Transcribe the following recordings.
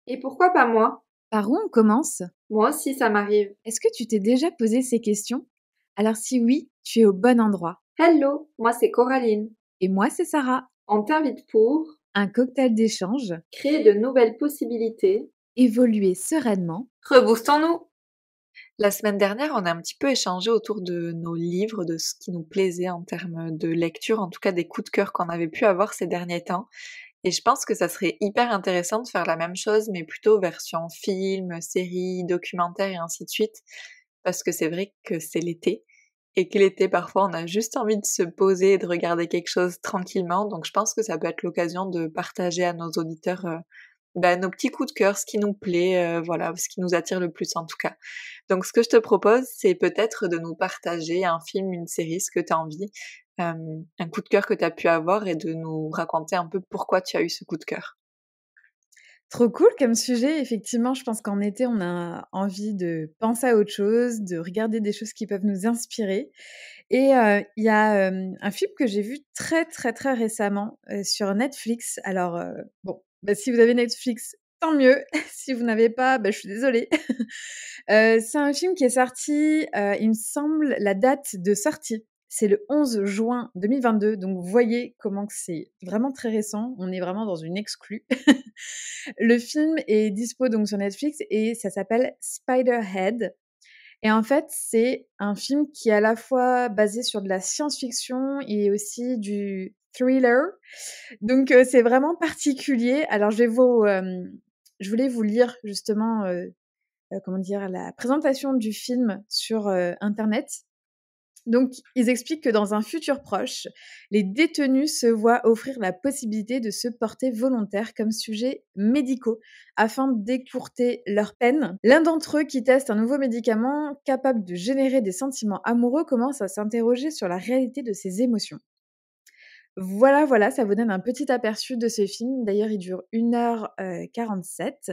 Et pourquoi pas moi? Par où on commence? Moi aussi, ça m'arrive. Est-ce que tu t'es déjà posé ces questions? Alors si oui, tu es au bon endroit. Hello, moi c'est Coraline. Et moi, c'est Sarah. On t'invite pour Un cocktail d'échange, créer de nouvelles possibilités. évoluer sereinement. Reboostons-nous! La semaine dernière, on a un petit peu échangé autour de nos livres, de ce qui nous plaisait en termes de lecture, en tout cas des coups de cœur qu'on avait pu avoir ces derniers temps. Et je pense que ça serait hyper intéressant de faire la même chose, mais plutôt version film, série, documentaire et ainsi de suite. Parce que c'est vrai que c'est l'été. Et que l'été, parfois, on a juste envie de se poser et de regarder quelque chose tranquillement. Donc je pense que ça peut être l'occasion de partager à nos auditeurs nos petits coups de cœur, ce qui nous plaît, voilà, ce qui nous attire le plus en tout cas. Donc ce que je te propose, c'est peut-être de nous partager un film, une série, ce que tu as envie, un coup de cœur que tu as pu avoir et de nous raconter un peu pourquoi tu as eu ce coup de cœur. Trop cool comme sujet. Effectivement, je pense qu'en été, on a envie de penser à autre chose, de regarder des choses qui peuvent nous inspirer. Et il y a un film que j'ai vu très, très, très récemment sur Netflix. Alors, bon, bah, si vous avez Netflix, tant mieux. Si vous n'avez pas, bah, je suis désolée. C'est un film qui est sorti, il me semble, la date de sortie, c'est le 11 juin 2022. Donc vous voyez comment que c'est vraiment très récent. On est vraiment dans une exclue. Le film est dispo donc sur Netflix et ça s'appelle Spiderhead. Et en fait, c'est un film qui est à la fois basé sur de la science-fiction et aussi du thriller. Donc c'est vraiment particulier. Alors je voulais vous lire justement, comment dire? La présentation du film sur, internet. Donc, ils expliquent que dans un futur proche, les détenus se voient offrir la possibilité de se porter volontaires comme sujets médicaux afin d'écourter leur peine. L'un d'entre eux qui teste un nouveau médicament capable de générer des sentiments amoureux commence à s'interroger sur la réalité de ses émotions. Voilà, voilà, ça vous donne un petit aperçu de ce film. D'ailleurs, il dure 1 h 47.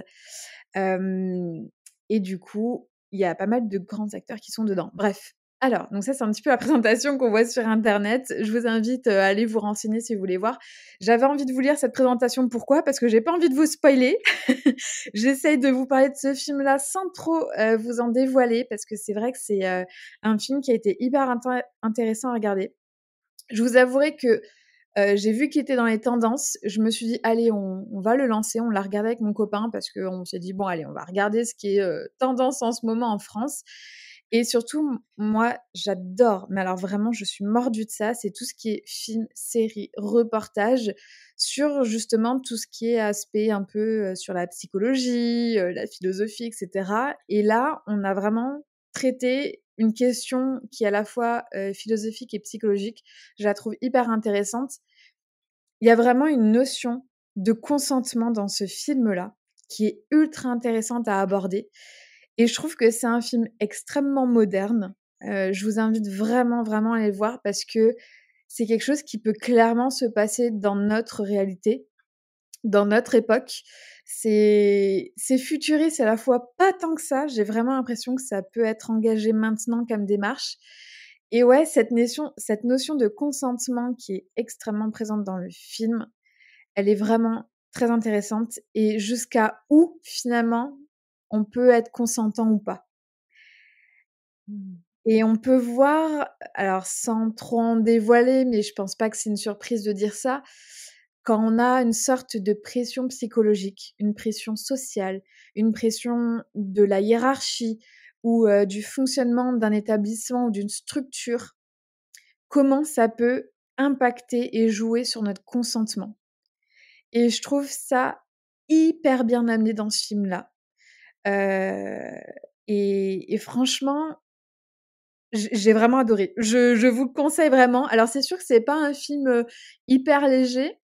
Hem Et du coup, il y a pas mal de grands acteurs qui sont dedans. Bref, alors, donc ça, c'est un petit peu la présentation qu'on voit sur internet. Je vous invite, à aller vous renseigner si vous voulez voir. J'avais envie de vous lire cette présentation, pourquoi? Parce que j'ai pas envie de vous spoiler. J'essaye de vous parler de ce film-là sans trop, vous en dévoiler parce que c'est vrai que c'est, un film qui a été hyper intéressant à regarder. Je vous avouerai que j'ai vu qu'il était dans les tendances. Je me suis dit: «Allez, on va le lancer». On l'a regardé avec mon copain parce qu'on s'est dit: «Bon allez, on va regarder ce qui est, tendance en ce moment en France» et surtout, moi, j'adore, mais alors vraiment, je suis mordue de ça, c'est tout ce qui est film, série, reportage sur justement tout ce qui est aspect un peu, sur la psychologie, la philosophie et cetera et là, on a vraiment traité une question qui est à la fois, philosophique et psychologique. Je la trouve hyper intéressante. Il y a vraiment une notion de consentement dans ce film-là, qui est ultra intéressante à aborder et je trouve que c'est un film extrêmement moderne. Je vous invite vraiment, vraiment à aller le voir parce que c'est quelque chose qui peut clairement se passer dans notre réalité, dans notre époque. C'est futuriste à la fois pas tant que ça, j'ai vraiment l'impression que ça peut être engagé maintenant comme démarche et ouais, cette notion de consentement qui est extrêmement présente dans le film, elle est vraiment très intéressante et jusqu'à où finalement on peut être consentant ou pas. Mmh. Et on peut voir, alors sans trop en dévoiler, mais je pense pas que c'est une surprise de dire ça, quand on a une sorte de pression psychologique, une pression sociale, une pression de la hiérarchie ou du fonctionnement d'un établissement ou d'une structure, comment ça peut impacter et jouer sur notre consentement. Et je trouve ça hyper bien amené dans ce film-là. Heu et franchement, j'ai vraiment adoré. Je vous le conseille vraiment. Alors c'est sûr que c'est pas un film, hyper léger,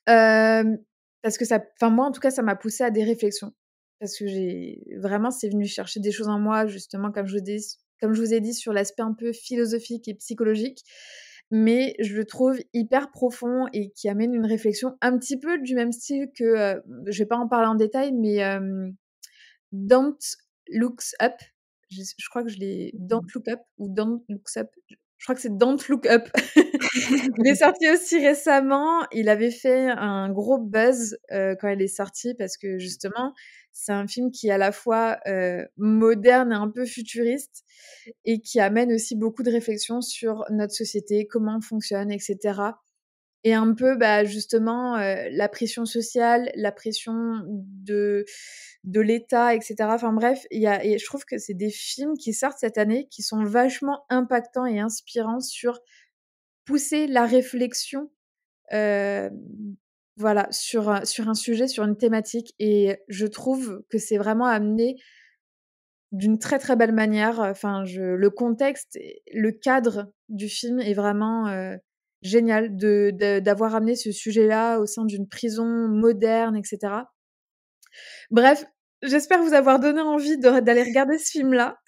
hem, parce que ça enfin moi en tout cas ça m'a poussée à des réflexions. Parce que j'ai vraiment c'est venu chercher des choses en moi justement comme je vous ai dit sur l'aspect un peu philosophique et psychologique. Mais je le trouve hyper profond et qui amène une réflexion un petit peu du même style que, je vais pas en parler en détail mais, Don't Looks Up. Je crois que je l'ai Don't Mmh. Look Up ou Don't Looks Up. je crois que c'est Don't Look Up. Il est sorti aussi récemment. Il avait fait un gros buzz, quand il est sorti parce que justement, c'est un film qui est à la fois, moderne et un peu futuriste et qui amène aussi beaucoup de réflexions sur notre société, comment on fonctionne et cetera. Et un peu, bah, justement, la pression sociale, la pression de l'État et cetera. Enfin bref, il y a et je trouve que c'est des films qui sortent cette année, qui sont vachement impactants et inspirants sur pousser la réflexion, hem, voilà, sur un sujet, sur une thématique et je trouve que c'est vraiment amené d'une très, très belle manière. Enfin, le contexte et le cadre du film est vraiment, génial d'avoir amené ce sujet-là au sein d'une prison moderne et cetera. Bref, j'espère vous avoir donné envie d'aller regarder ce film-là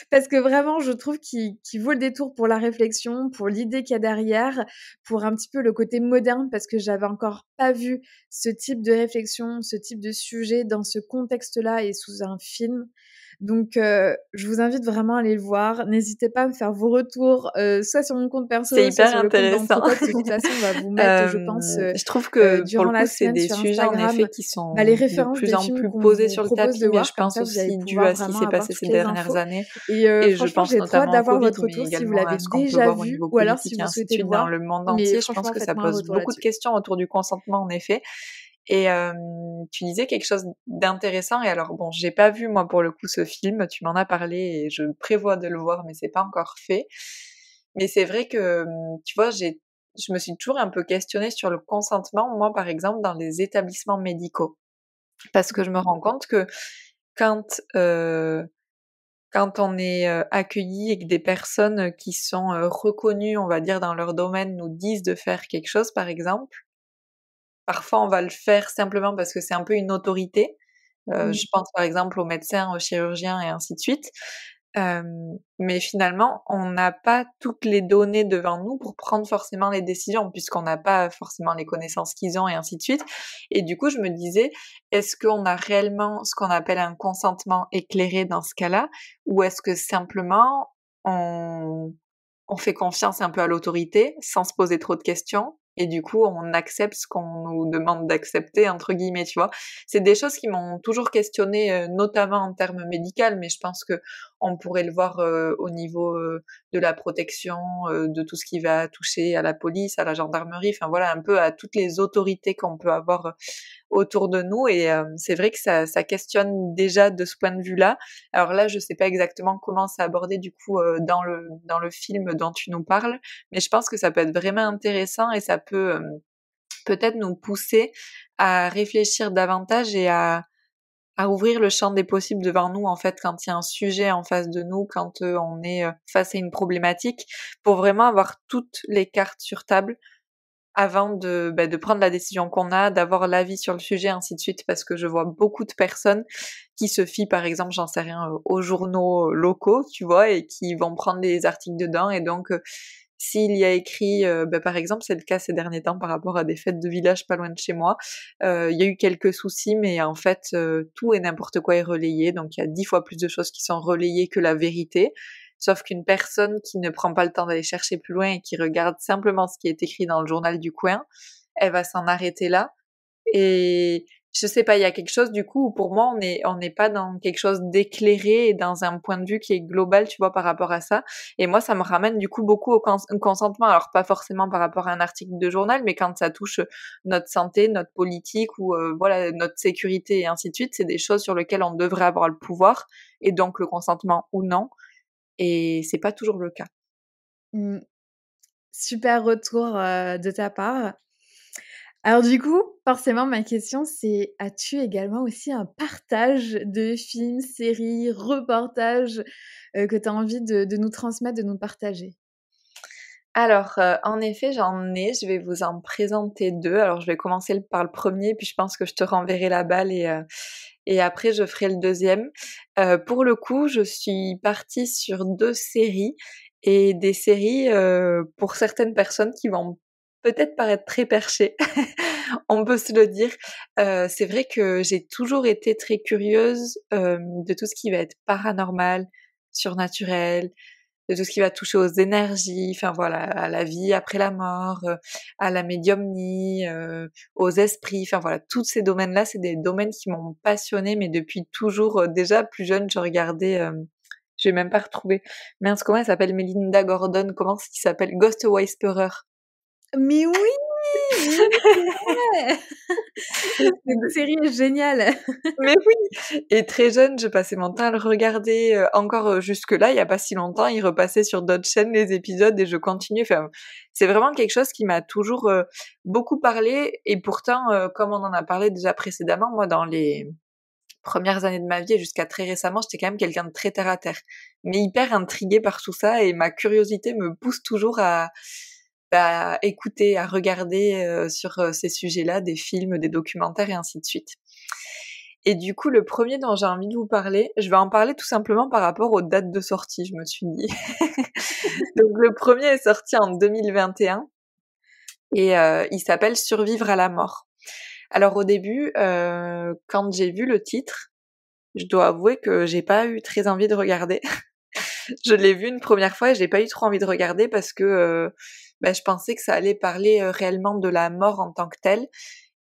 parce que vraiment je trouve qu'il vaut le détour pour la réflexion, pour l'idée qu'il y a derrière, pour un petit peu le côté moderne parce que j'avais encore pas vu ce type de réflexion, ce type de sujet dans ce contexte-là et sous un film. Donc je vous invite vraiment à aller le voir. N'hésitez pas à me faire vos retours, soit sur mon compte C'est perso, soit hyper sur le compte intéressant. d'Anthropote. De toute façon, on va vous mettre, je pense, Je trouve que pour durant le la coup, c'est semaine des sur sujets en effet Instagram, qui bah, les sont de références plus des en films plus qu'on posés vous sur le propose de tapis, mais je voir. Comme pense ça, vous allez aussi dû pouvoir à ce qui vraiment s'est avoir passé ces toutes les dernières infos années. et Et je franchement, pense j'ai trop hâte notamment au d'avoir Covid, votre mais retour si vous également l'avez à ce qu'on peut déjà voir au vu niveau ou alors si politique et vous ainsi de souhaitez le suite dans voir. le monde Mais entier. Je pense franchement, que ça faites-moi un pose retour beaucoup de là-dessus. questions autour du consentement en effet. Et tu disais quelque chose d'intéressant et alors bon, j'ai pas vu moi pour le coup ce film, tu m'en as parlé et je prévois de le voir mais c'est pas encore fait. Mais c'est vrai que, tu vois, je me suis toujours un peu questionnée sur le consentement, moi par exemple dans les établissements médicaux. Parce que je me rends compte que quand, quand on est, accueilli et que des personnes qui sont, reconnues, on va dire, dans leur domaine nous disent de faire quelque chose par exemple, parfois on va le faire simplement parce que c'est un peu une autorité. Mmh. Je pense par exemple aux médecins, aux chirurgiens et ainsi de suite. Mais finalement, on n'a pas toutes les données devant nous pour prendre forcément les décisions, puisqu'on n'a pas forcément les connaissances qu'ils ont et ainsi de suite. Et du coup, je me disais, est-ce qu'on a réellement ce qu'on appelle un consentement éclairé dans ce cas-là, ou est-ce que simplement on, on fait confiance un peu à l'autorité sans se poser trop de questions et du coup on accepte ce qu'on nous demande d'accepter entre guillemets, tu vois? C'est des choses qui m'ont toujours questionnée, notamment en termes médical, mais je pense que on pourrait le voir, au niveau, de la protection, de tout ce qui va toucher à la police, à la gendarmerie, enfin voilà un peu à toutes les autorités qu'on peut avoir, autour de nous et c'est vrai que ça questionne déjà de ce point de vue-là. Alors là, je sais pas exactement comment c'est abordé du coup, dans le film dont tu nous parles, mais je pense que ça peut être vraiment intéressant et ça peut, peut-être nous pousser à réfléchir davantage et à ouvrir le champ des possibles devant nous, en fait, quand il y a un sujet en face de nous, quand, on est, face à une problématique, pour vraiment avoir toutes les cartes sur table avant de prendre la décision qu'on a, d'avoir l'avis sur le sujet, ainsi de suite, parce que je vois beaucoup de personnes qui se fient, par exemple, j'en sais rien, aux journaux locaux, tu vois, et qui vont prendre des articles dedans, et donc s'il y a écrit, par exemple, c'est le cas ces derniers temps par rapport à des fêtes de village pas loin de chez moi, il y a eu quelques soucis, mais en fait, tout et n'importe quoi est relayé, donc il y a 10 fois plus de choses qui sont relayées que la vérité. Sauf qu'une personne qui ne prend pas le temps d'aller chercher plus loin et qui regarde simplement ce qui est écrit dans le journal du coin, elle va s'en arrêter là. Et je sais pas, il y a quelque chose du coup où pour moi on n'est pas dans quelque chose d'éclairé et dans un point de vue qui est global, tu vois, par rapport à ça. Et moi, ça me ramène du coup beaucoup au consentement. Alors pas forcément par rapport à un article de journal, mais quand ça touche notre santé, notre politique ou voilà notre sécurité et ainsi de suite, c'est des choses sur lesquelles on devrait avoir le pouvoir et donc le consentement ou non. Et c'est pas toujours le cas. Mmh. Super retour, de ta part. Alors du coup, forcément ma question c'est, as-tu également aussi un partage de films, séries, reportages, que tu as envie de nous transmettre, de nous partager? Alors, en effet, j'en ai, je vais vous en présenter 2. Alors je vais commencer par le premier, puis je pense que je te renverrai la balle et après je ferai le deuxième. Pour le coup, je suis partie sur 2 séries et des séries, pour certaines personnes qui vont peut-être paraître très perchées, on peut se le dire. C'est vrai que j'ai toujours été très curieuse, de tout ce qui va être paranormal, surnaturel, de tout ce qui va toucher aux énergies, enfin voilà, à la vie après la mort, à la médiumnie, aux esprits, enfin voilà, tous ces domaines-là, c'est des domaines qui m'ont passionnée, mais depuis toujours. Déjà plus jeune, je regardais, je vais même pas retrouver. Mince, comment elle s'appelle? Melinda Gordon, comment est-ce qu'il s'appelle? Ghost Whisperer. Mais oui! Mais oui, c'est vrai! Cette série est géniale. Mais oui! Et très jeune, je passais mon temps à le regarder, encore, jusque-là, il y a pas si longtemps, il repassait sur d'autres chaînes les épisodes et je continuais. Enfin, c'est vraiment quelque chose qui m'a toujours, beaucoup parlé et pourtant, comme on en a parlé déjà précédemment, moi dans les premières années de ma vie et jusqu'à très récemment, j'étais quand même quelqu'un de très terre à terre, mais hyper intriguée par tout ça et ma curiosité me pousse toujours à, bah, écouter, à regarder, sur, ces sujets-là, des films, des documentaires et ainsi de suite. Et du coup, le premier dont j'ai envie de vous parler, je vais en parler tout simplement par rapport aux dates de sortie, je me suis dit. Donc le premier est sorti en 2021 et il s'appelle Survivre à la mort. Alors au début, quand j'ai vu le titre, je dois avouer que j'ai pas eu très envie de regarder. Je l'ai vu une première fois et j'ai pas eu trop envie de regarder parce que, bah, je pensais que ça allait parler, réellement de la mort en tant que telle.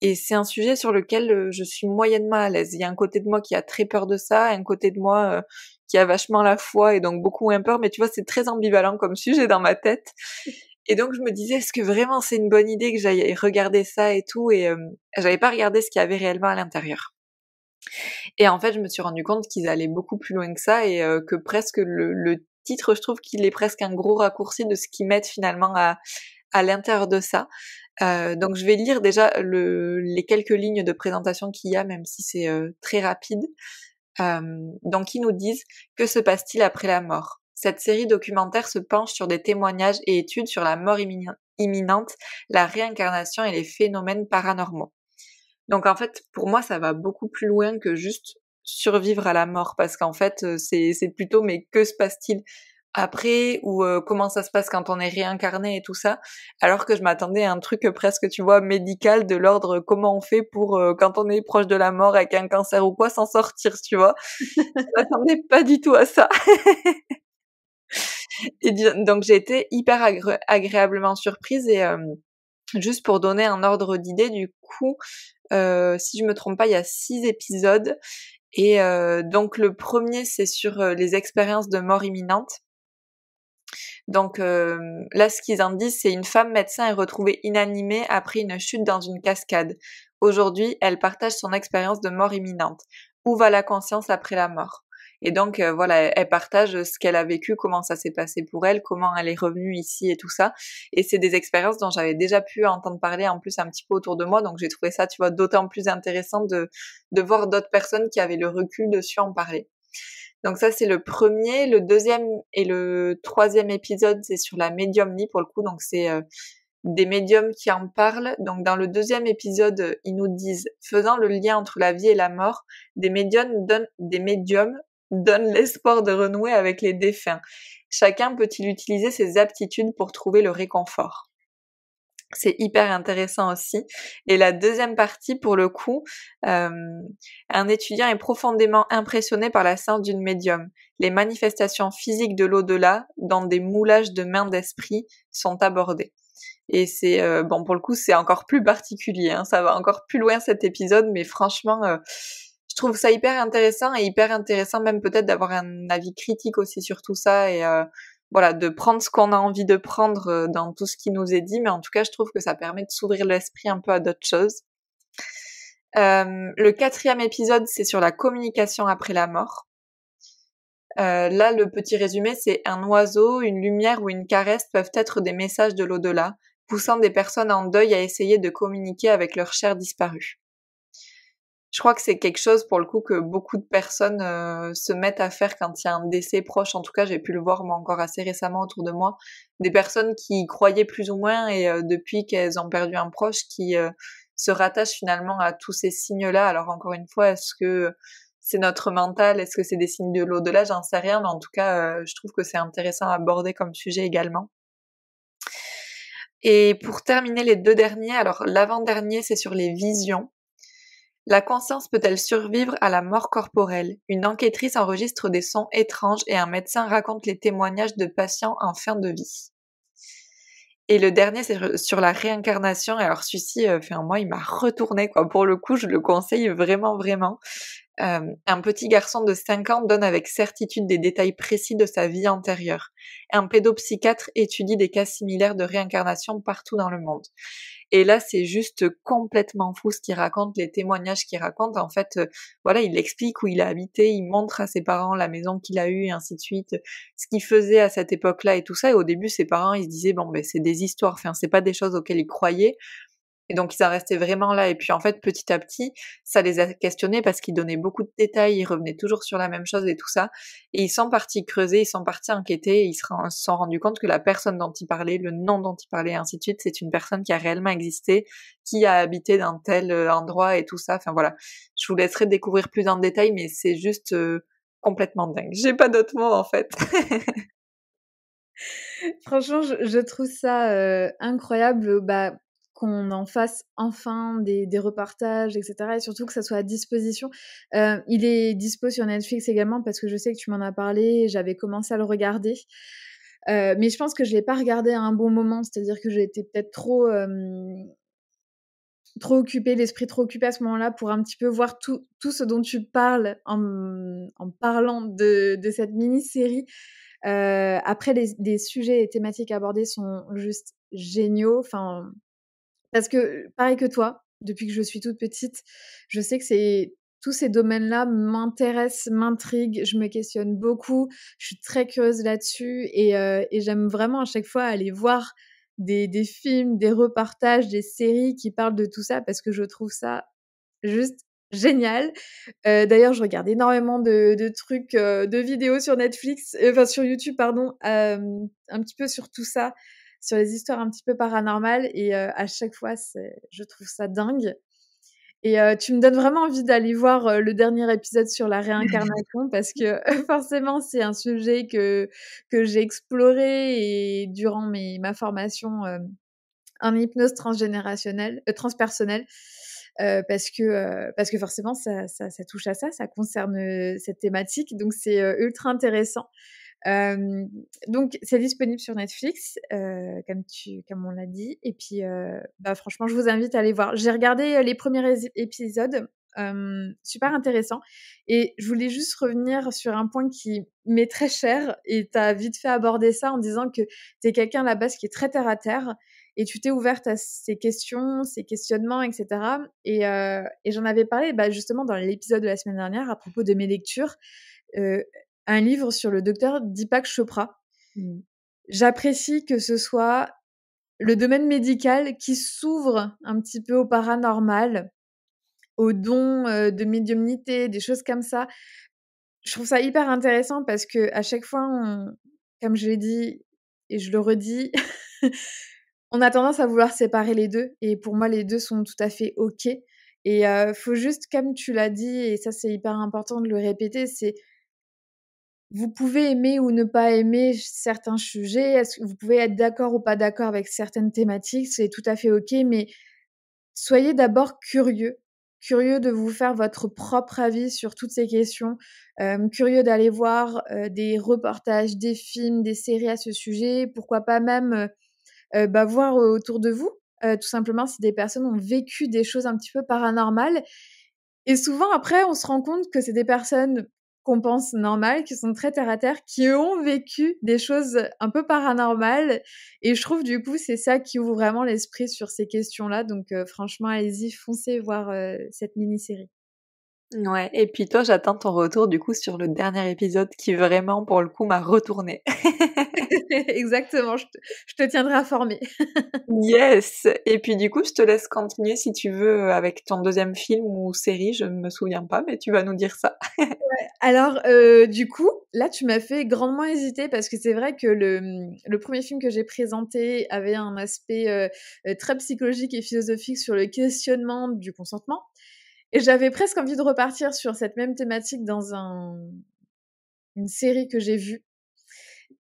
Et c'est un sujet sur lequel, je suis moyennement à l'aise. Il y a un côté de moi qui a très peur de ça, un côté de moi, qui a vachement la foi et donc beaucoup moins peur, mais tu vois, c'est très ambivalent comme sujet dans ma tête. Et donc je me disais: «Est-ce que vraiment c'est une bonne idée que j'aille regarder ça et tout?» et j'avais pas regardé ce qu'il y avait réellement à l'intérieur. Et en fait, je me suis rendu compte qu'ils allaient beaucoup plus loin que ça et que presque le titre, je trouve qu'il est presque un gros raccourci de ce qu'ils mettent finalement à l'intérieur de ça. Donc je vais lire déjà les quelques lignes de présentation qu'il y a, même si c'est très rapide. Donc ils nous disent: que se passe-t-il après la mort? Cette série documentaire se penche sur des témoignages et études sur la mort imminente, la réincarnation et les phénomènes paranormaux. Donc en fait, pour moi, ça va beaucoup plus loin que juste survivre à la mort, parce qu'en fait, c'est plutôt mais que se passe-t-il après ou comment ça se passe quand on est réincarné et tout ça, alors que je m'attendais à un truc presque, tu vois, médical de l'ordre comment on fait pour quand on est proche de la mort avec un cancer ou quoi s'en sortir, tu vois? Je m'attendais pas du tout à ça. Et donc j'ai été hyper agréablement surprise et juste pour donner un ordre d'idée, du coup, si je me trompe pas, il y a 6 épisodes et donc le premier c'est sur, les expériences de mort imminente. Donc là, ce qu'ils en disent, c'est: une femme médecin est retrouvée inanimée après une chute dans une cascade. Aujourd'hui, elle partage son expérience de mort imminente. Où va la conscience après la mort? Et donc voilà, elle partage ce qu'elle a vécu, comment ça s'est passé pour elle, comment elle est revenue ici et tout ça. Et c'est des expériences dont j'avais déjà pu entendre parler en plus un petit peu autour de moi, donc j'ai trouvé ça, tu vois, d'autant plus intéressant de voir d'autres personnes qui avaient le recul dessus en parler. Donc ça, c'est le premier. Le deuxième et le troisième épisode, c'est sur la médiumnie pour le coup. Donc c'est des médiums qui en parlent. Donc dans le deuxième épisode, ils nous disent: faisant le lien entre la vie et la mort, des médiums donnent l'espoir de renouer avec les défunts. Chacun peut-il utiliser ses aptitudes pour trouver le réconfort? C'est hyper intéressant aussi. Et la deuxième partie, pour le coup, un étudiant est profondément impressionné par la séance d'une médium. Les manifestations physiques de l'au-delà, dans des moulages de mains d'esprit, sont abordées. Et c'est, bon, pour le coup, c'est encore plus particulier, hein, ça va encore plus loin cet épisode, mais franchement, je trouve ça hyper intéressant et hyper intéressant même peut-être d'avoir un avis critique aussi sur tout ça et voilà, de prendre ce qu'on a envie de prendre dans tout ce qui nous est dit, mais en tout cas, je trouve que ça permet de s'ouvrir l'esprit un peu à d'autres choses. Le quatrième épisode, c'est sur la communication après la mort. Là, le petit résumé, c'est: un oiseau, une lumière ou une caresse peuvent être des messages de l'au-delà, poussant des personnes en deuil à essayer de communiquer avec leur chair disparue. Je crois que c'est quelque chose, pour le coup, que beaucoup de personnes se mettent à faire quand il y a un décès proche. En tout cas, j'ai pu le voir, moi, encore assez récemment autour de moi. Des personnes qui y croyaient plus ou moins et depuis qu'elles ont perdu un proche, qui se rattachent finalement à tous ces signes-là. Alors encore une fois, est-ce que c'est notre mental? Est-ce que c'est des signes de l'au-delà? J'en sais rien, mais en tout cas, je trouve que c'est intéressant à aborder comme sujet également. Et pour terminer les deux derniers, alors l'avant-dernier, c'est sur les visions. La conscience peut-elle survivre à la mort corporelle? Une enquêtrice enregistre des sons étranges et un médecin raconte les témoignages de patients en fin de vie. Et le dernier, c'est sur la réincarnation. Alors celui-ci, enfin moi, il m'a retourné quoi. Pour le coup, je le conseille vraiment, vraiment. Un petit garçon de 5 ans donne avec certitude des détails précis de sa vie antérieure. Un pédopsychiatre étudie des cas similaires de réincarnation partout dans le monde. Et là, c'est juste complètement fou ce qu'il raconte, les témoignages qu'il raconte. En fait, voilà, il explique où il a habité, il montre à ses parents la maison qu'il a eue et ainsi de suite, ce qu'il faisait à cette époque-là et tout ça. Et au début, ses parents, ils se disaient, bon, ben, c'est des histoires, enfin, c'est pas des choses auxquelles ils croyaient. Et donc ils en restaient vraiment là et puis en fait petit à petit, ça les a questionnés parce qu'ils donnaient beaucoup de détails, ils revenaient toujours sur la même chose et tout ça et ils sont partis creuser, ils sont partis enquêter et ils se sont rendus compte que la personne dont ils parlaient, le nom dont ils parlaient et ainsi de suite, c'est une personne qui a réellement existé, qui a habité dans tel, endroit et tout ça. Enfin voilà, je vous laisserai découvrir plus en détail mais c'est juste, complètement dingue. J'ai pas d'autres mots en fait. Franchement, je trouve ça, incroyable, bah, qu'on en fasse enfin des reportages et cetera et surtout que ça soit à disposition. Il est dispo sur Netflix également parce que je sais que tu m'en as parlé et j'avais commencé à le regarder. Mais je pense que je l'ai pas regardé à un bon moment, c'est-à-dire que j'ai été peut-être trop occupée, l'esprit trop occupé à ce moment-là pour un petit peu voir tout ce dont tu parles en parlant de cette mini-série. Après les sujets et thématiques abordés sont juste géniaux, enfin parce que pareil que toi, depuis que je suis toute petite, je sais que c'est tous ces domaines-là m'intéressent, m'intriguent, je me questionne beaucoup, je suis très curieuse là-dessus et j'aime vraiment à chaque fois aller voir des films, des reportages, des séries qui parlent de tout ça parce que je trouve ça juste génial. D'ailleurs, je regarde énormément de trucs, de vidéos sur Netflix, enfin sur YouTube pardon, un petit peu sur tout ça, sur les histoires un petit peu paranormales et à chaque fois, je trouve ça dingue et tu me donnes vraiment envie d'aller voir, le dernier épisode sur la réincarnation parce que forcément, c'est un sujet que j'ai exploré et durant ma formation, en hypnose transgénérationnelle transpersonnelle, parce que forcément ça touche à ça, ça concerne, cette thématique donc c'est, ultra intéressant. Hem, donc c'est disponible sur Netflix, comme on l'a dit et puis, bah, franchement je vous invite à aller voir. J'ai regardé, les premiers épisodes, super intéressant et je voulais juste revenir sur un point qui m'est très cher et tu as vite fait aborder ça en disant que tu es quelqu'un à la base qui est très terre à terre et tu t'es ouverte à ces questions, ces questionnements et cetera et j'en avais parlé, bah, justement dans l'épisode de la semaine dernière à propos de mes lectures, heu, un livre sur le docteur Deepak Chopra. Mmh. J'apprécie que ce soit le domaine médical qui s'ouvre un petit peu au paranormal, aux dons, de médiumnité, des choses comme ça. Je trouve ça hyper intéressant parce qu'à chaque fois comme je l'ai dit et je le redis, on a tendance à vouloir séparer les 2 et pour moi les 2 sont tout à fait OK et faut juste comme tu l'as dit et ça c'est hyper important de le répéter, c'est vous pouvez aimer ou ne pas aimer certains sujets, est-ce que vous pouvez être d'accord ou pas d'accord avec certaines thématiques, c'est tout à fait OK, mais soyez d'abord curieux. Curieux de vous faire votre propre avis sur toutes ces questions, curieux d'aller voir, des reportages, des films, des séries à ce sujet, pourquoi pas même, bah, voir, autour de vous, tout simplement si des personnes ont vécu des choses un petit peu paranormales et souvent après on se rend compte que c'est des personnes qu'on pense normales, qui sont très terre à terre, qui ont vécu des choses un peu paranormales et je trouve du coup c'est ça qui ouvre vraiment l'esprit sur ces questions-là donc franchement allez-y, foncez voir, cette mini-série. Ouais et puis toi, j'attends ton retour du coup sur le dernier épisode qui vraiment pour le coup m'a retournée. Exactement, je te tiendrai informée. Yes! Et puis du coup, je te laisse continuer si tu veux, avec ton deuxième film ou série, je ne me souviens pas, mais tu vas nous dire ça. Alors, du coup, là, tu m'as fait grandement hésiter parce que c'est vrai que le 1er film que j'ai présenté avait un aspect, très psychologique et philosophique sur le questionnement du consentement et j'avais presque envie de repartir sur cette même thématique dans une série que j'ai vue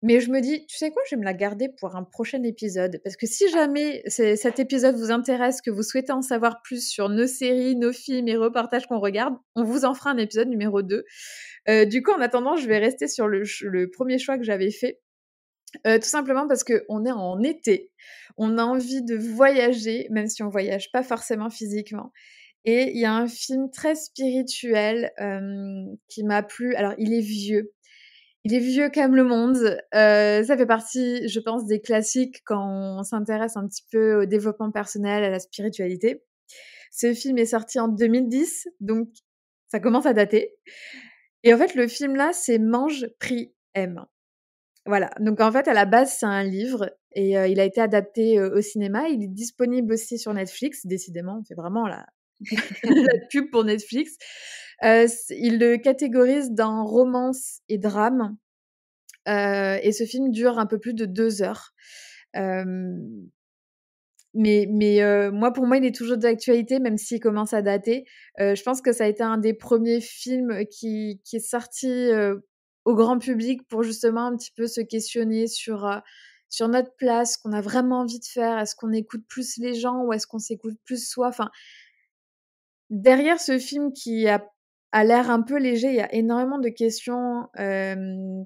mais je me dis: «Tu sais quoi? Je vais me la garder pour un prochain épisode» parce que si jamais cet épisode vous intéresse, que vous souhaitez en savoir plus sur nos séries, nos films et reportages qu'on regarde, on vous en fera un épisode numéro 2. Du coup, en attendant, je vais rester sur le 1er choix que j'avais fait, tout simplement parce qu'on est en été, on a envie de voyager, même si on voyage pas forcément physiquement et il y a un film très spirituel, qui m'a plu. Alors il est vieux comme le monde, ça fait partie, je pense, des classiques quand on s'intéresse un petit peu au développement personnel, à la spiritualité. Ce film est sorti en 2010, donc ça commence à dater et en fait, le film là, c'est Mange, prie, aime. Voilà, donc en fait, à la base, c'est un livre et il a été adapté, au cinéma. Il est disponible aussi sur Netflix. Décidément, on fait vraiment la la pub pour Netflix. Il le catégorise dans romance et drame. Et ce film dure un peu plus de 2 heures. Hem, moi, pour moi, il est toujours d'actualité, même s'il commence à dater. Je pense que ça a été un des premiers films qui est sorti, au grand public pour justement un petit peu se questionner sur notre place, ce qu'on a vraiment envie de faire. Est-ce qu'on écoute plus les gens ou est-ce qu'on s'écoute plus soi? Enfin, derrière ce film qui a l'air un peu léger, il y a énormément de questions,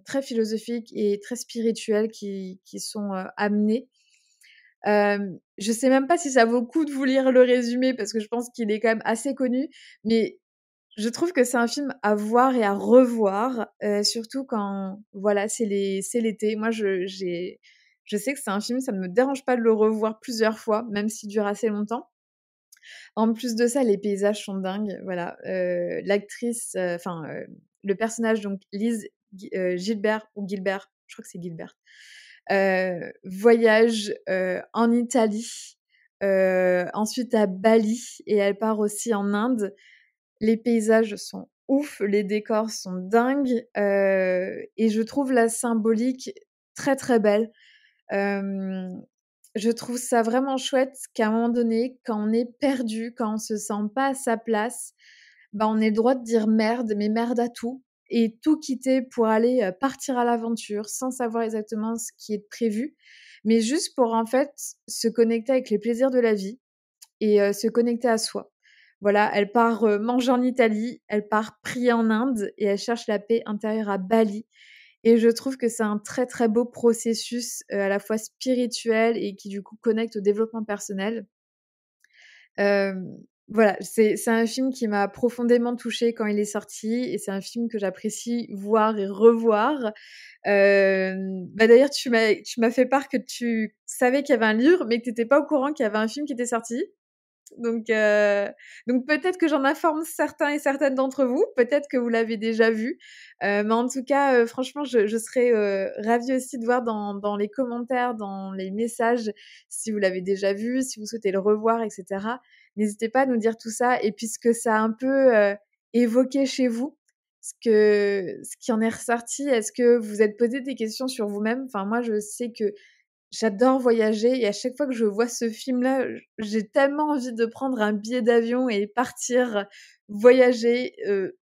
très philosophiques et très spirituelles qui sont, amenées. Je sais même pas si ça vaut le coup de vous lire le résumé parce que je pense qu'il est quand même assez connu, mais je trouve que c'est un film à voir et à revoir, surtout quand, voilà, c'est l'été. Moi, je sais que c'est un film, ça ne me dérange pas de le revoir plusieurs fois, même s'il dure assez longtemps. En plus de ça, les paysages sont dingues, voilà, l'actrice, le personnage donc Gilbert ou Gilbert, je crois que c'est Gilbert, voyage, en Italie, ensuite à Bali et elle part aussi en Inde. Les paysages sont ouf, les décors sont dingues, et je trouve la symbolique très, très belle. Hem, je trouve ça vraiment chouette qu'à un moment donné, quand on est perdu, quand on se sent pas à sa place, bah, on ait le droit de dire: «Merde», mais merde à tout et tout quitter pour aller, partir à l'aventure sans savoir exactement ce qui est prévu, mais juste pour, en fait, se connecter avec les plaisirs de la vie et se connecter à soi. Voilà, elle part, manger en Italie, elle part prier en Inde et elle cherche la paix intérieure à Bali et je trouve que c'est un très, très beau processus, à la fois spirituel et qui, du coup, connecte au développement personnel. Voilà, c'est un film qui m'a profondément touchée quand il est sorti et c'est un film que j'apprécie voir et revoir. D'ailleurs, tu m'as fait part que tu savais qu'il y avait un livre, mais que tu étais pas au courant qu'il y avait un film qui était sorti. Donc peut-être que j'en informe certains et certaines d'entre vous, peut-être que vous l'avez déjà vu. Mais en tout cas, franchement, je serais, ravie aussi de voir dans les commentaires, dans les messages, si vous l'avez déjà vu, si vous souhaitez le revoir et cetera. N'hésitez pas à nous dire tout ça et puis ce que ça a un peu, évoqué chez vous, ce qui en est ressorti. Est-ce que vous vous êtes posé des questions sur vous-même? Enfin, moi, je sais que j'adore voyager et à chaque fois que je vois ce film-là, j'ai tellement envie de prendre un billet d'avion et partir voyager,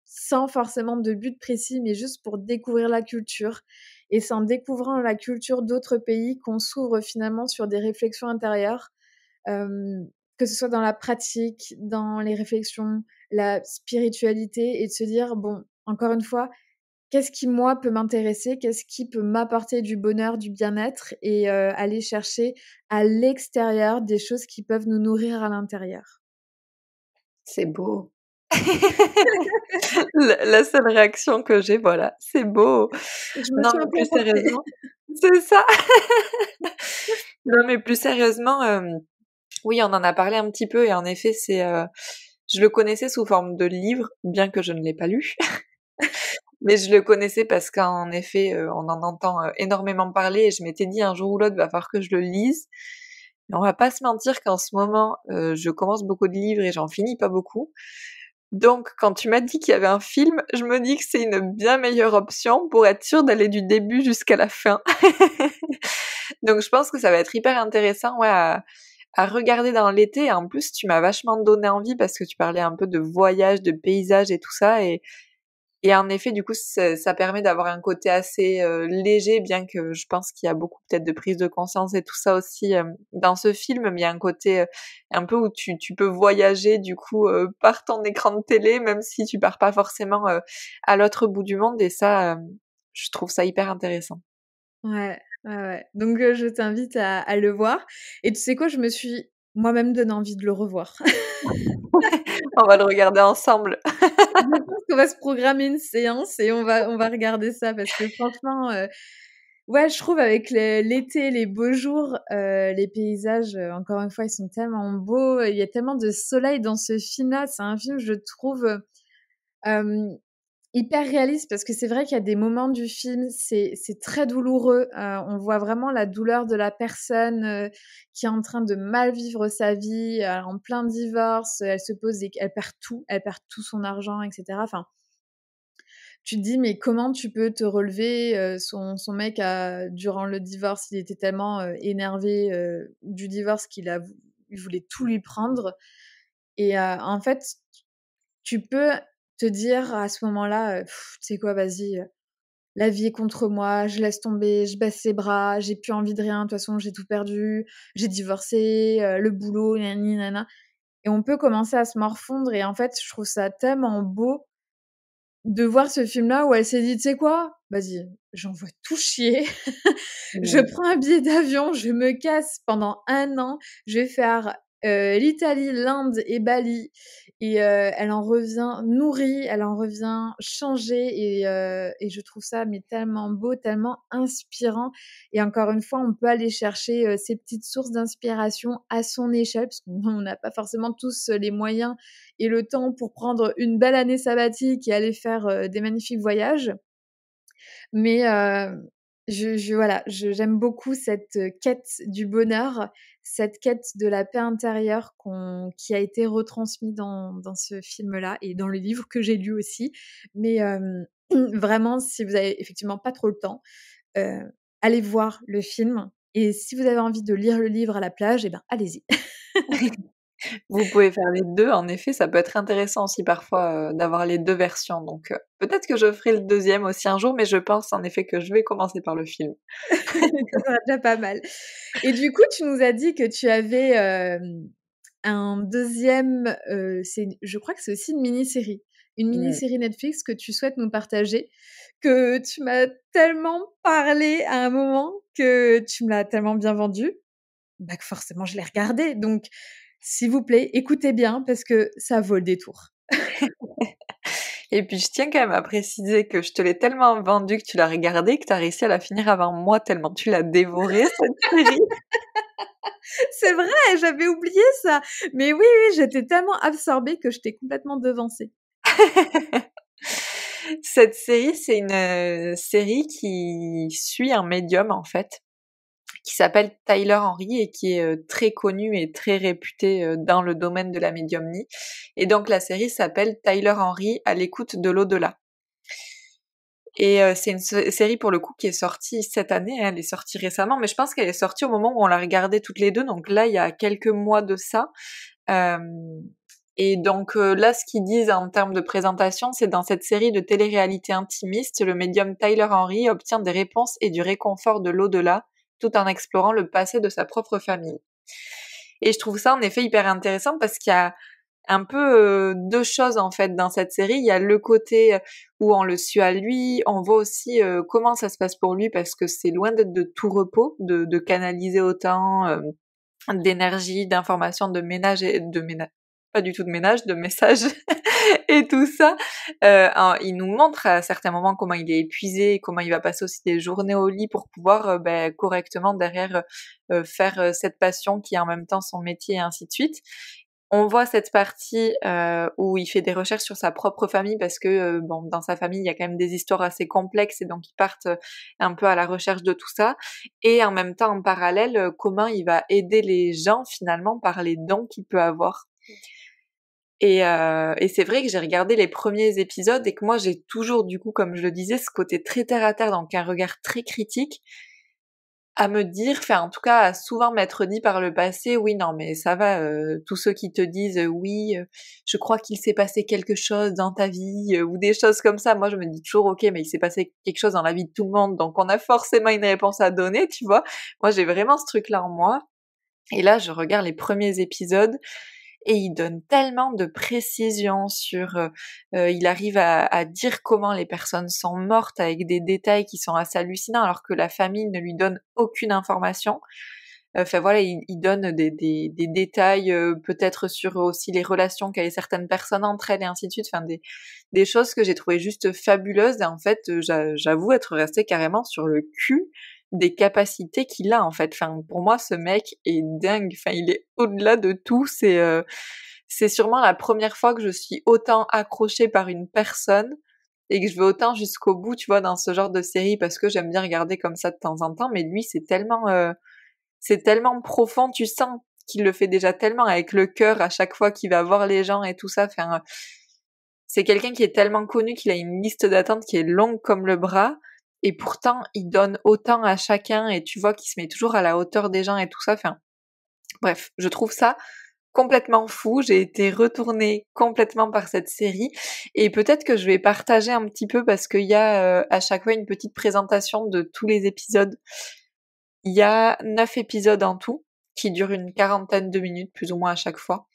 sans forcément de but précis, mais juste pour découvrir la culture et c'est en découvrant la culture d'autres pays qu'on s'ouvre finalement sur des réflexions intérieures, hem, que ce soit dans la pratique, dans les réflexions, la spiritualité et de se dire: «Bon, encore une fois, qu'est-ce qui, moi, peut m'intéresser? Qu'est-ce qui peut m'apporter du bonheur, du bien-être?» et aller chercher à l'extérieur des choses qui peuvent nous nourrir à l'intérieur. C'est beau. La seule réaction que j'ai, voilà, c'est beau. Je me Non, suis un mais peu plus emportée. sérieusement c'est ça. Non, mais plus sérieusement, oui, on en a parlé un petit peu et en effet, je le connaissais sous forme de livre, bien que je ne l'ai pas lu. Mais je le connaissais parce qu'en effet, on en entend, énormément parler et je m'étais dit: «Un jour ou l'autre, va falloir que je le lise». Mais on va pas se mentir qu'en ce moment, je commence beaucoup de livres et j'en finis pas beaucoup. Donc quand tu m'as dit qu'il y avait un film, je me dis que c'est une bien meilleure option pour être sûre d'aller du début jusqu'à la fin. Donc je pense que ça va être hyper intéressant, ouais, à regarder dans l'été et en plus tu m'as vachement donné envie parce que tu parlais un peu de voyage, de paysage et tout ça et Et en effet, du coup, ça permet d'avoir un côté assez léger, bien que je pense qu'il y a beaucoup peut-être de prise de conscience et tout ça aussi dans ce film, mais il y a un côté un peu où tu peux voyager du coup par ton écran de télé, même si tu pars pas forcément à l'autre bout du monde, et ça, je trouve ça hyper intéressant. Ouais, ouais, ouais. Donc je t'invite à le voir et tu sais quoi? Je me suis moi-même donné envie de le revoir. On va le regarder ensemble. Je pense qu'on va se programmer une séance et on va regarder ça parce que franchement, ouais, je trouve avec l'été, les beaux jours, les paysages, encore une fois, ils sont tellement beaux. Il y a tellement de soleil dans ce film-là. C'est un film, je trouve, hem, hyper réaliste parce que c'est vrai qu'il y a des moments du film, c'est très douloureux. On voit vraiment la douleur de la personne, qui est en train de mal vivre sa vie, en plein divorce. Elle se pose des elle perd tout son argent et cetera. Enfin, tu te dis: «Mais comment tu peux te relever?» Son mec a durant le divorce, il était tellement, énervé, du divorce il voulait tout lui prendre et en fait, tu peux te dire à ce moment-là, «Tu sais quoi? Vas-y, la vie est contre moi, je laisse tomber, je baisse les bras, j'ai plus envie de rien, de toute façon j'ai tout perdu, j'ai divorcé, le boulot, nani nana» et on peut commencer à se morfondre et en fait, je trouve ça tellement beau de voir ce film-là où elle s'est dit: «Tu sais quoi? Vas-y, j'envoie tout chier, je Mmh. prends un billet d'avion, je me casse pendant 1 an, je vais faire, l'Italie, l'Inde et Bali» et elle en revient nourrie, elle en revient changée et je trouve ça mais tellement beau, tellement inspirant et encore une fois, on peut aller chercher, ces petites sources d'inspiration à son échelle parce qu'on n'a pas forcément tous, les moyens et le temps pour prendre une belle année sabbatique et aller faire, des magnifiques voyages. Mais voilà, j'aime beaucoup cette, quête du bonheur, cette quête de la paix intérieure qui a été retransmis dans ce film-là et dans le livre que j'ai lu aussi. Mais vraiment, si vous avez effectivement pas trop le temps, heu, allez voir le film et si vous avez envie de lire le livre à la plage et ben, allez-y. Vous pouvez faire les 2. En effet, ça peut être intéressant aussi parfois, d'avoir les 2 versions, donc peut-être que je ferai le deuxième aussi un jour, mais je pense en effet que je vais commencer par le film. Ça sera déjà pas mal. Et du coup, tu nous as dit que tu avais, un deuxième, je crois que c'est aussi une mini-série. Une Mmh. mini-série Netflix que tu souhaites nous partager, que tu m'as tellement parlé à un moment, que tu me l'as tellement bien vendue, bah, que forcément je l'ai regardée. Donc s'il vous plaît, écoutez bien parce que ça vaut le détour. Et puis je tiens quand même à préciser que je te l'ai tellement vendue que tu l'as regardée, que tu as réussi à la finir avant moi tellement tu l'as dévorée cette série. C'est vrai, j'avais oublié ça. Mais oui, oui, j'étais tellement absorbée que je t'ai complètement devancée. Cette série, c'est une, série qui suit un médium en fait, qui s'appelle Tyler Henry et qui est, très connu et très réputé, dans le domaine de la médiumnie, et donc la série s'appelle Tyler Henry à l'écoute de l'au-delà. Et c'est une série pour le coup qui est sortie cette année, hein, elle est sortie récemment, mais je pense qu'elle est sortie au moment où on l'a regardée toutes les 2, donc là, il y a quelques mois de ça. Hem Et donc là, ce qu'ils disent en termes de présentation, c'est: dans cette série de télé-réalité intimiste, le médium Tyler Henry obtient des réponses et du réconfort de l'au-delà, tout en explorant le passé de sa propre famille. Et je trouve ça en effet hyper intéressant parce qu'il y a un peu 2 choses en fait dans cette série. Il y a le côté où on le suit à lui, on voit aussi comment ça se passe pour lui parce que c'est loin d'être de tout repos de canaliser autant d'énergie, d'informations, de ménage et de ménage, pas du tout de ménage, de messages et tout ça. Il nous montre à certains moments comment il est épuisé, comment il va passer aussi des journées au lit pour pouvoir correctement derrière faire cette passion qui est en même temps son métier et ainsi de suite. On voit cette partie où il fait des recherches sur sa propre famille parce que bon, dans sa famille, il y a quand même des histoires assez complexes et donc ils partent un peu à la recherche de tout ça. Et en même temps, en parallèle, comment il va aider les gens finalement par les dons qu'il peut avoir. Et c'est vrai que j'ai regardé les premiers épisodes et que moi j'ai toujours du coup, comme je le disais, ce côté très terre à terre, donc un regard très critique. à me dire, enfin en tout cas à souvent m'être dit par le passé, oui non mais ça va, tous ceux qui te disent oui, je crois qu'il s'est passé quelque chose dans ta vie ou des choses comme ça, moi je me dis toujours ok mais il s'est passé quelque chose dans la vie de tout le monde donc on a forcément une réponse à donner, tu vois. Moi j'ai vraiment ce truc là en moi et là je regarde les premiers épisodes et il donne tellement de précisions sur, il arrive à dire comment les personnes sont mortes avec des détails qui sont assez hallucinants alors que la famille ne lui donne aucune information. Enfin voilà, il donne des détails, peut-être sur aussi les relations qu'avaient certaines personnes entre elles et ainsi de suite, enfin des choses que j'ai trouvées juste fabuleuses et en fait, j'avoue être restée carrément sur le cul des capacités qu'il a en fait. Enfin pour moi ce mec est dingue, enfin il est au-delà de tout, c'est sûrement la première fois que je suis autant accrochée par une personne et que je vais autant jusqu'au bout, tu vois, dans ce genre de série parce que j'aime bien regarder comme ça de temps en temps, mais lui c'est tellement profond, tu sens qu'il le fait déjà tellement avec le cœur à chaque fois qu'il va voir les gens et tout ça. Enfin, c'est quelqu'un qui est tellement connu qu'il a une liste d'attente qui est longue comme le bras, et pourtant il donne autant à chacun et tu vois qu'il se met toujours à la hauteur des gens et tout ça. Enfin, bref, je trouve ça complètement fou. J'ai été retournée complètement par cette série et peut-être que je vais partager un petit peu parce qu'il y a à chaque fois une petite présentation de tous les épisodes. Il y a 9 épisodes en tout, qui durent une quarantaine de minutes plus ou moins à chaque fois.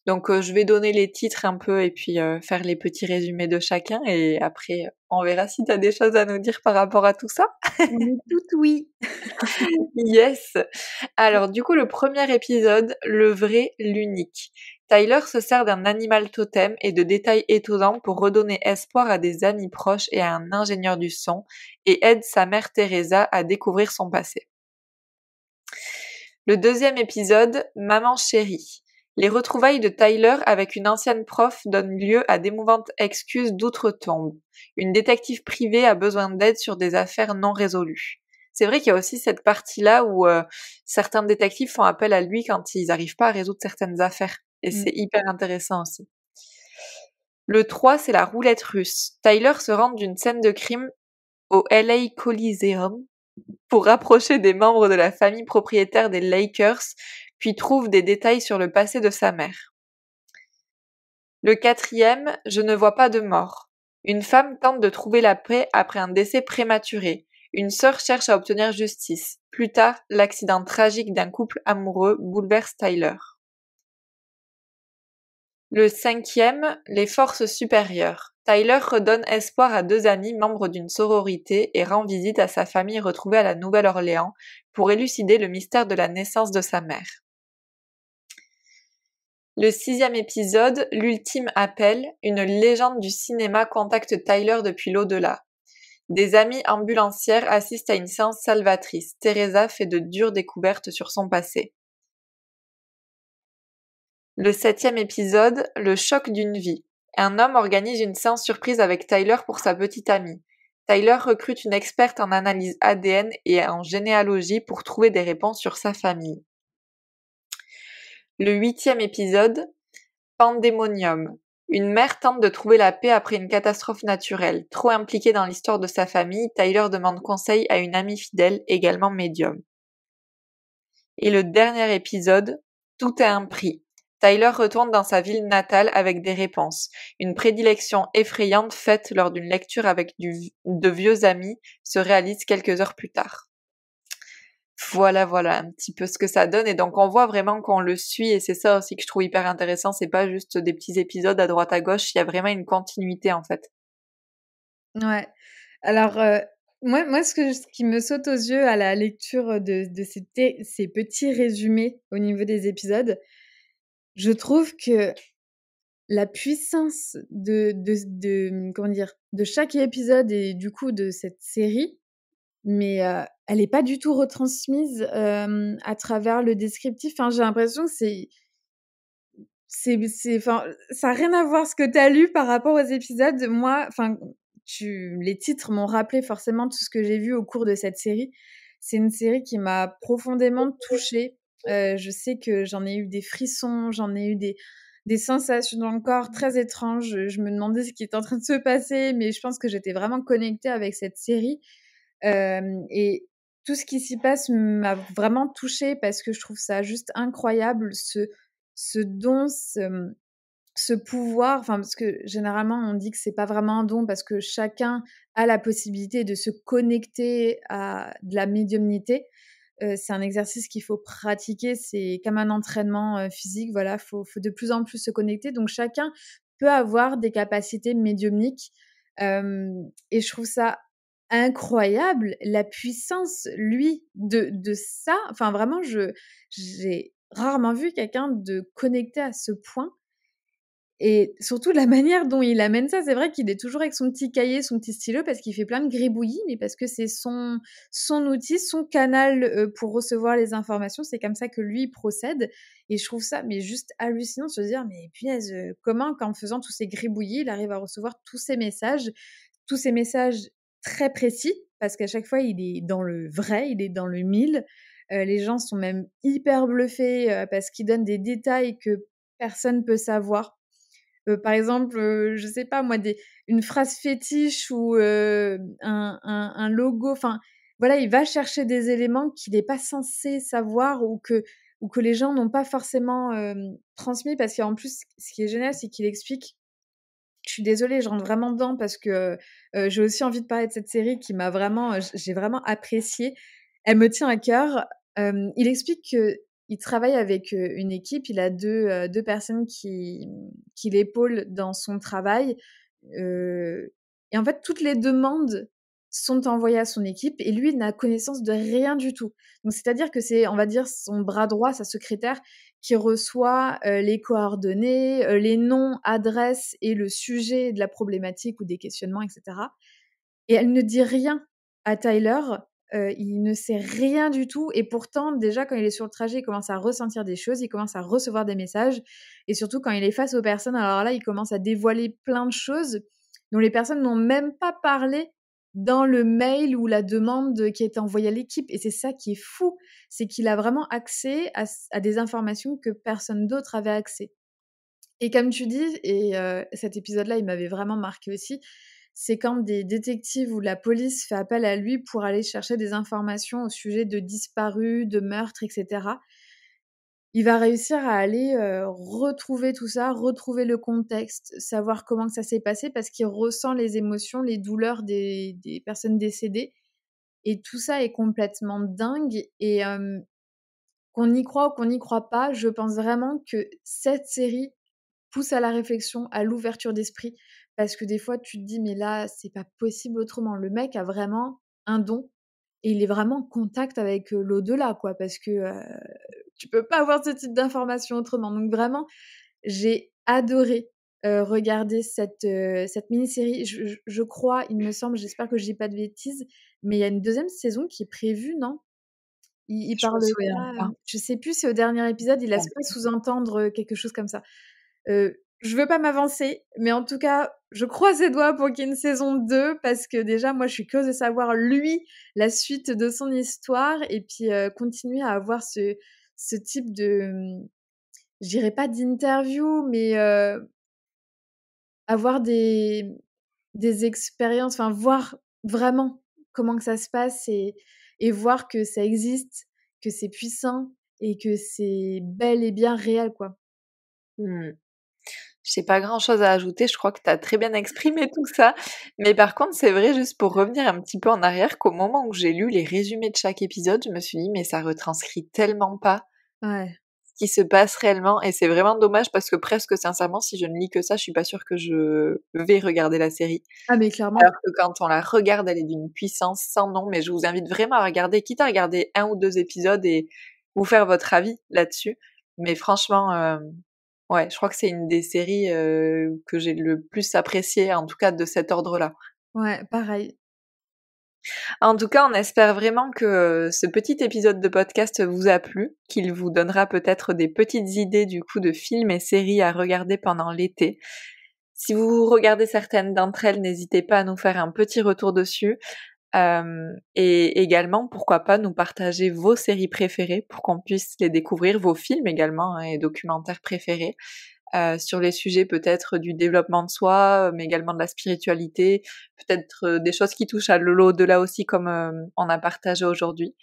Donc je vais donner les titres un peu et puis faire les petits résumés de chacun et après on verra si tu as des choses à nous dire par rapport à tout ça. On est toutes oui. Yes. Alors du coup le premier épisode, le vrai, l'unique. Tyler se sert d'un animal totem et de détails étonnants pour redonner espoir à des amis proches et à un ingénieur du son et aide sa mère Teresa à découvrir son passé. Le deuxième épisode, Maman chérie. Les retrouvailles de Tyler avec une ancienne prof donnent lieu à d'émouvantes excuses d'outre-tombe. Une détective privée a besoin d'aide sur des affaires non résolues. C'est vrai qu'il y a aussi cette partie-là où certains détectives font appel à lui quand ils n'arrivent pas à résoudre certaines affaires. Et Mmh. c'est hyper intéressant aussi. Le 3, c'est la roulette russe. Tyler se rend d'une scène de crime au LA Coliseum pour rapprocher des membres de la famille propriétaire des Lakers, puis trouve des détails sur le passé de sa mère. Le 4e, je ne vois pas de mort. Une femme tente de trouver la paix après un décès prématuré. Une sœur cherche à obtenir justice. Plus tard, l'accident tragique d'un couple amoureux bouleverse Tyler. Le 5e, les forces supérieures. Tyler redonne espoir à 2 amis membres d'une sororité et rend visite à sa famille retrouvée à la Nouvelle-Orléans pour élucider le mystère de la naissance de sa mère. Le 6e épisode, l'ultime appel, une légende du cinéma contacte Tyler depuis l'au-delà. Des amies ambulancières assistent à une séance salvatrice. Teresa fait de dures découvertes sur son passé. Le 7e épisode, le choc d'une vie. Un homme organise une séance surprise avec Tyler pour sa petite amie. Tyler recrute une experte en analyse ADN et en généalogie pour trouver des réponses sur sa famille. Le 8e épisode, Pandémonium. Une mère tente de trouver la paix après une catastrophe naturelle. Trop impliqué dans l'histoire de sa famille, Tyler demande conseil à une amie fidèle, également médium. Et le dernier épisode, Tout a un prix. Tyler retourne dans sa ville natale avec des réponses. Une prédilection effrayante faite lors d'une lecture avec de vieux amis se réalise quelques heures plus tard. Voilà, un petit peu ce que ça donne. Et donc, on voit vraiment qu'on le suit et c'est ça aussi que je trouve hyper intéressant. C'est pas juste des petits épisodes à droite à gauche. Il y a vraiment une continuité, en fait. Ouais. Alors, moi ce qui me saute aux yeux à la lecture de ces petits résumés au niveau des épisodes, je trouve que la puissance comment dire? De chaque épisode et du coup de cette série, mais elle est pas du tout retransmise, à travers le descriptif. Enfin, j'ai l'impression que c'est enfin, ça a rien à voir ce que tu as lu par rapport aux épisodes. Moi, enfin, les titres m'ont rappelé forcément tout ce que j'ai vu au cours de cette série. C'est une série qui m'a profondément touchée. Je sais que j'en ai eu des frissons, j'en ai eu des sensations dans le corps très étranges. Je me demandais ce qui était en train de se passer, mais je pense que j'étais vraiment connectée avec cette série. Et tout ce qui s'y passe m'a vraiment touchée parce que je trouve ça juste incroyable, ce don, ce pouvoir, enfin, parce que généralement, on dit que c'est pas vraiment un don parce que chacun a la possibilité de se connecter à de la médiumnité. C'est un exercice qu'il faut pratiquer, c'est comme un entraînement, physique, voilà, faut de plus en plus se connecter. Donc chacun peut avoir des capacités médiumniques, et je trouve ça incroyable, la puissance, lui, de ça. Enfin vraiment, j'ai rarement vu quelqu'un de connecté à ce point et surtout la manière dont il amène ça. C'est vrai qu'il est toujours avec son petit cahier, son petit stylo parce qu'il fait plein de gribouillis, mais parce que c'est son outil, son canal, pour recevoir les informations. C'est comme ça que lui procède et je trouve ça mais juste hallucinant de se dire: «Mais punaise, comment qu'en faisant tous ces gribouillis, il arrive à recevoir tous ces messages très précis?» parce qu'à chaque fois, il est dans le vrai, il est dans le mille. Les gens sont même hyper bluffés, parce qu'il donne des détails que personne peut savoir. Par exemple, je sais pas moi, une phrase fétiche ou un logo, enfin, voilà, il va chercher des éléments qu'il est pas censé savoir ou que les gens n'ont pas forcément, transmis parce qu'en plus, ce qui est génial, c'est qu'il explique je suis désolée, je rentre vraiment dedans parce que, j'ai aussi envie de parler de cette série qui m'a vraiment, j'ai vraiment apprécié. Elle me tient à cœur. Il explique qu'il travaille avec, une équipe. Il a 2 personnes qui l'épaulent dans son travail, heu et en fait, toutes les demandes sont envoyées à son équipe et lui, il n'a connaissance de rien du tout. Donc c'est-à-dire que c'est, on va dire, son bras droit, sa secrétaire qui reçoit, les coordonnées, les noms, adresses et le sujet de la problématique ou des questionnements et cetera et elle ne dit rien à Tyler, il ne sait rien du tout et pourtant déjà quand il est sur le trajet, il commence à ressentir des choses, il commence à recevoir des messages et surtout quand il est face aux personnes, alors là, il commence à dévoiler plein de choses dont les personnes n'ont même pas parlé dans le mail ou la demande qui a été envoyée à l'équipe et c'est ça qui est fou, c'est qu'il a vraiment accès à des informations que personne d'autre avait accès. Et comme tu dis et cet épisode-là, il m'avait vraiment marqué aussi, c'est quand des détectives ou la police fait appel à lui pour aller chercher des informations au sujet de disparus, de meurtres et cetera. Il va réussir à aller, retrouver tout ça, retrouver le contexte, savoir comment que ça s'est passé parce qu'il ressent les émotions, les douleurs des personnes décédées et tout ça est complètement dingue et qu'on y croit ou qu'on n'y croit pas, je pense vraiment que cette série pousse à la réflexion, à l'ouverture d'esprit, parce que des fois tu te dis: «Mais là, c'est pas possible autrement». Le mec a vraiment un don et il est vraiment en contact avec, l'au-delà quoi, parce que, tu peux pas avoir ce type d'information autrement. Donc vraiment, j'ai adoré, regarder cette mini-série. Je crois, il me semble, j'espère que je dis pas de bêtises, mais il y a une deuxième saison qui est prévue, non? Il Je me parle souviens pas, pas. je sais plus si au dernier épisode, il laisse pas sous-entendre, quelque chose comme ça. Je veux pas m'avancer, mais en tout cas, je croise les doigts pour qu'il y ait une saison 2 parce que déjà, moi, je suis curieuse de savoir, lui, la suite de son histoire et puis, continuer à avoir ce type de, je dirais pas d'interview, mais, avoir des expériences, enfin, voir vraiment comment que ça se passe et voir que ça existe, que c'est puissant et que c'est bel et bien réel, quoi. Mmh. J'ai pas grand-chose à ajouter, je crois que tu as très bien exprimé tout ça. Mais par contre, c'est vrai, juste pour revenir un petit peu en arrière, qu'au moment où j'ai lu les résumés de chaque épisode, je me suis dit: «Mais ça retranscrit tellement pas Ouais. ce qui se passe réellement» et c'est vraiment dommage parce que presque sincèrement, si je ne lis que ça, je suis pas sûre que je vais regarder la série. Ah mais clairement. Alors que quand on la regarde, elle est d'une puissance sans nom, mais je vous invite vraiment à regarder, quitte à regarder 1 ou 2 épisodes et vous faire votre avis là-dessus. Mais franchement, ouais, je crois que c'est une des séries, que j'ai le plus appréciées, en tout cas de cet ordre-là. Ouais, pareil. En tout cas, on espère vraiment que ce petit épisode de podcast vous a plu, qu'il vous donnera peut-être des petites idées du coup de films et séries à regarder pendant l'été. Si vous regardez certaines d'entre elles, n'hésitez pas à nous faire un petit retour dessus. Et également, pourquoi pas nous partager vos séries préférées pour qu'on puisse les découvrir, vos films également hein, et documentaires préférés. sur les sujets peut-être du développement de soi, mais également de la spiritualité, peut-être des choses qui touchent à l'au-delà aussi comme on a partagé aujourd'hui.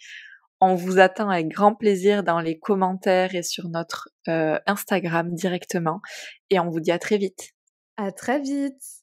On vous attend avec grand plaisir dans les commentaires et sur notre Instagram directement et on vous dit à très vite. À très vite.